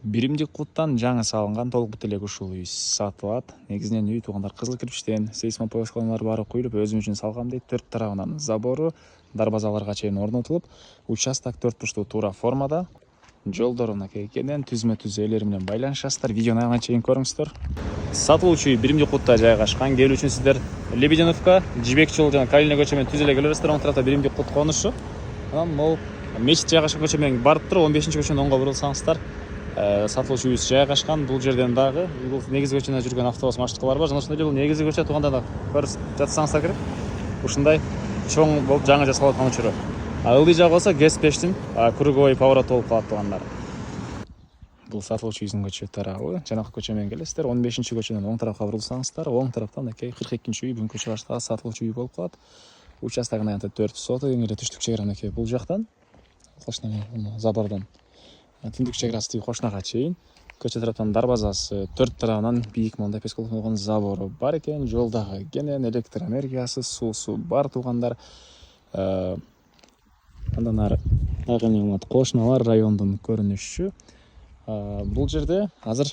Биримдик куттан жаңы салынган толук бүт эле ушул үй сатылат. Негизинен үй туугандар кызыл кирпичтен, сейсмопояскалар баары куюлуп, өзүм үчүн салгам дейт. Төрт тарабынан забору, дарбазаларга чейин орнотулуп, участок төрт бурчтуу туура формада. Жолдору мынакей экенин түзмө-түз элери менен байланышасыздар. Видеону аягына чейин көрүңүздөр. Сатылуучу үй Биримдик кутта жайгашкан. Келүү үчүн сиздер Лебединовка, Жибек жолу жана Калина көчө менен түз эле келесиздер. Оң тарапта Биримдик кут конушу. Анан могу мечит жайгашкан көчө менен барып туруп 15-көчөнүн оңго бурулсаңыздар, сатылуучу үйүбүз жайгашкан. Бул жерден дагы бул негизги көчөнө жүргөн автобус маршруткалар бар. Жана ошондой эле бул негизги көчө тууганда да көрүп жатсаңыздар керек. Ушундай чоң болуп жаңы жасалып аткан учуру. Ылдый жагы болсо ГЭС-5тин круговой поворот болуп калат туугандар. Бул сатылуучу үйдүн көчө тарабы. Жанакы көчө менен келесиздер. 15-көчөнүн оң тарапка бурулсаңыздар, оң тараптан мынакей 42-үй бүгүнкү чыгыштагы сатылуучу үй болуп калат. Участогунун аянты 4 соток, эң эле түштүк чегара мынакей бул жактан. Кошуна забордон түндүк чегарасы тиги кошунага чейин. Көчө тараптан дарбазасы, төрт тарабынан бийик мондай песколдон забору бар экен. Жолдагы кенен электр энергиясы, суусу бар туугандар. Андан ары кошуналар райондун көрүнүшү. Бул жерде азыр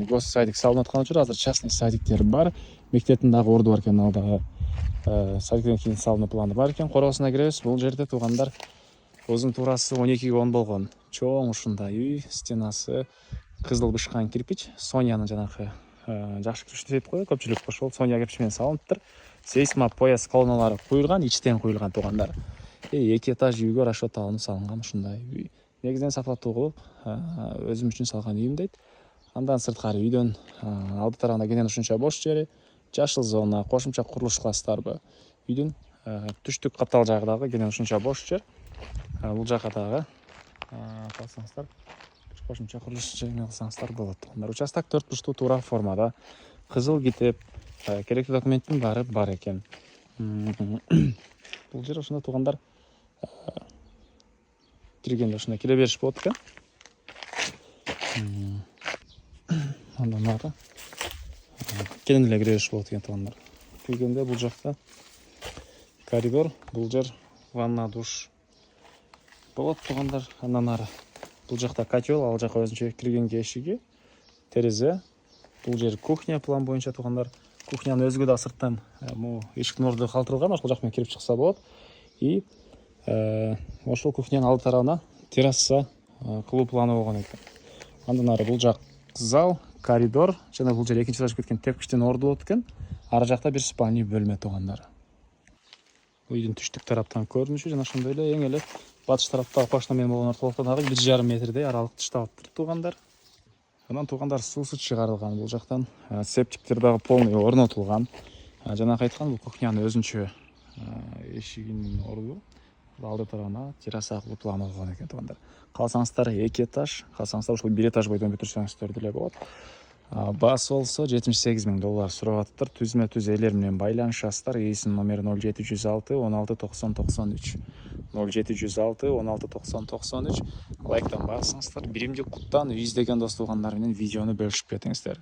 гос садик салынып аткан учур, азыр частный садиктер бар. Мектептин дагы орду бар экен, ал дагы садиктен кийин салынуу планы бар экен. Короосуна киребиз. Бул жерде туугандар узун туурасы 12ге 10 болгон чоң ушундай үй, стенасы кызыл бышкан кирпич. Сонянын жанакы жакшы кирпич деп коет көпчүлүк, ошол Соня кирпич менен салыныптыр. Сейсмопояс колоналары куюлган, ичтен куюлган туугандар. 2 этаж үйгө расчет алынып салынган ушундай үй. Негизинен сатылаттуу кылып, өзүм үчүн салган үйүм дейт. Андан сырткары үйдөн алды тарабында кенен ушунча бош жери, жашыл зона, кошумча курулуш класстарбы. Үйдүн түштүк каптал жагы дагы кенен ушунча бош жер. Бул жака дагы калсаңыздар кошумча курулуш жери кылсаңыздар болот. Участок 4 бурчтуу туура формада. Кызыл китеп, керектүү документтин баары бар экен. Бул жер ошондо туугандар киргенде ушундай кире бериш болот экен. Андан ары кенен эле кире бериш болот экен туугандар. Киргенде бул жакта коридор, бул жер ванна, душ болот туугандар. Андан ары бул жакта котел, ал жака өзүнчө киргенге эшиги, терезе. Бул жер кухня план боюнча туугандар. Кухнянын өзүгө да сырттан эшиктин орду калтырылган, ошол жак менен кирип чыкса болот. И ошол кухнянын алды тарабына терраса кылуу планы болгон экен. Андан ары бул жак зал, коридор жана бул жер экинчи этажга кеткен тепкичтин орду болот экен. Ары жакта бир спальный бөлмө туугандар. Үйдүн түштүк тараптан көрүнүшү жана ошондой эле эң эле батыш тарапта кошуна менен болгон ортолукта дагы 1,5 метрдей аралык ташталыптыр туугандар. Анан туугандар суусу чыгарылган. Бул жактан септиктер дагы полный орнотулган. Жанагы айткан бул кухнянын өзүнчө эшигинин орду. Алды тарабына терраса кылуу планы болгон экен туугандар. Калсаңыздар 2 этаж, калсаңыздар ушул 1 этаж бойдон бүтүрсөңүздөр деле болот. Баасы болсо $78,000 сурап атыптыр. Түзмө-түз элер менен байланышасыздар. Ээсинин номери 0706 16 90 93. 0706 16 90 93. Лайктан басыңыздар. Биримдик куттан үй издеген дос туугандар менен видеону бөлүшүп кетиңиздер.